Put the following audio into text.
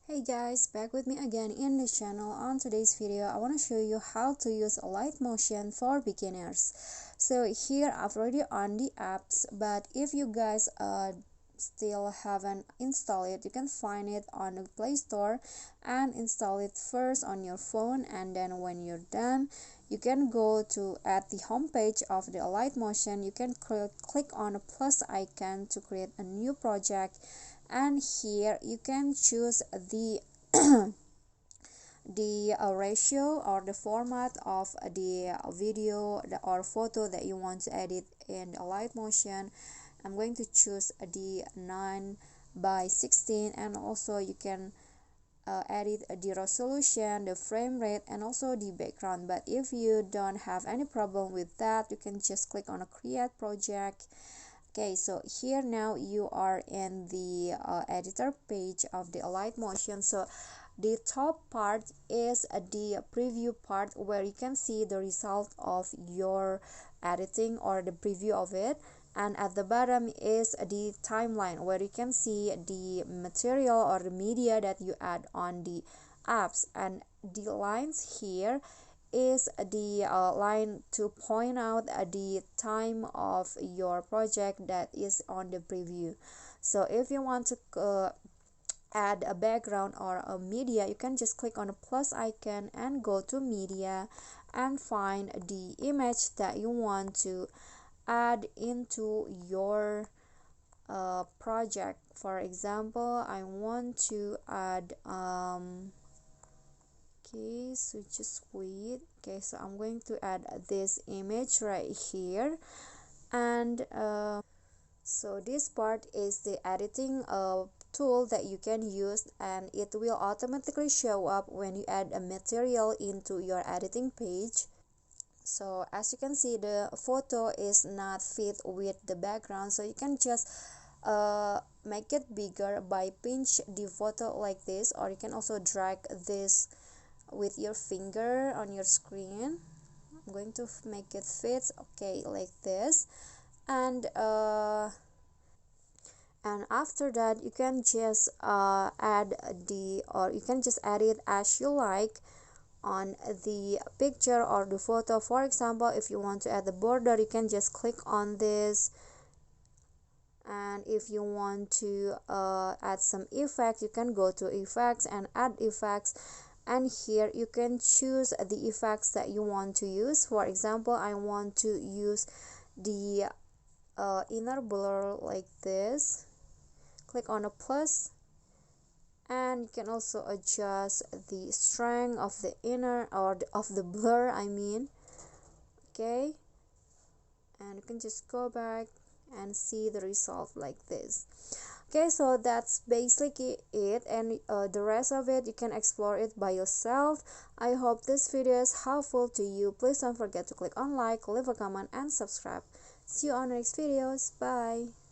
Hey guys, back with me again in the channel. On today's video, I want to show you how to use Alight Motion for beginners. So here I've already on the apps, but if you guys still haven't installed it, you can find it on the Play Store and install it first on your phone, and then when you're done, you can go to at the home page of the Alight Motion. You can click on a plus icon to create a new project, and here you can choose the ratio or the format of the video or photo that you want to edit in the Alight Motion. I'm going to choose the 9 by 16, and also you can edit the resolution, the frame rate, and also the background. But if you don't have any problem with that, you can just click on a create project. Okay, so here now you are in the editor page of the Alight Motion. So the top part is the preview part, where you can see the result of your editing or the preview of it, and at the bottom is the timeline, where you can see the material or the media that you add on the apps, and the lines here is the line to point out the time of your project that is on the preview. So if you want to add a background or a media, you can just click on the plus icon and go to media and find the image that you want to add into your project. For example, I want to add okay, so just wait. Okay, so I'm going to add this image right here, and so this part is the editing tool that you can use, and it will automatically show up when you add a material into your editing page. So as you can see, the photo is not fit with the background, so you can just make it bigger by pinch the photo like this, or you can also drag this with your finger on your screen. I'm going to make it fit, okay, like this, and after that you can just add or you can just add it as you like on the picture or the photo. For example, if you want to add the border, you can just click on this, and if you want to add some effects, you can go to effects and add effects, and here you can choose the effects that you want to use. For example, I want to use the inner blur like this. Click on a plus, and you can also adjust the strength of the inner or of the blur, I mean. Okay, and you can just go back and see the result like this. Okay, so that's basically it, and the rest of it you can explore it by yourself. I hope this video is helpful to you. Please don't forget to click on like, leave a comment, and subscribe. See you on the next videos. Bye.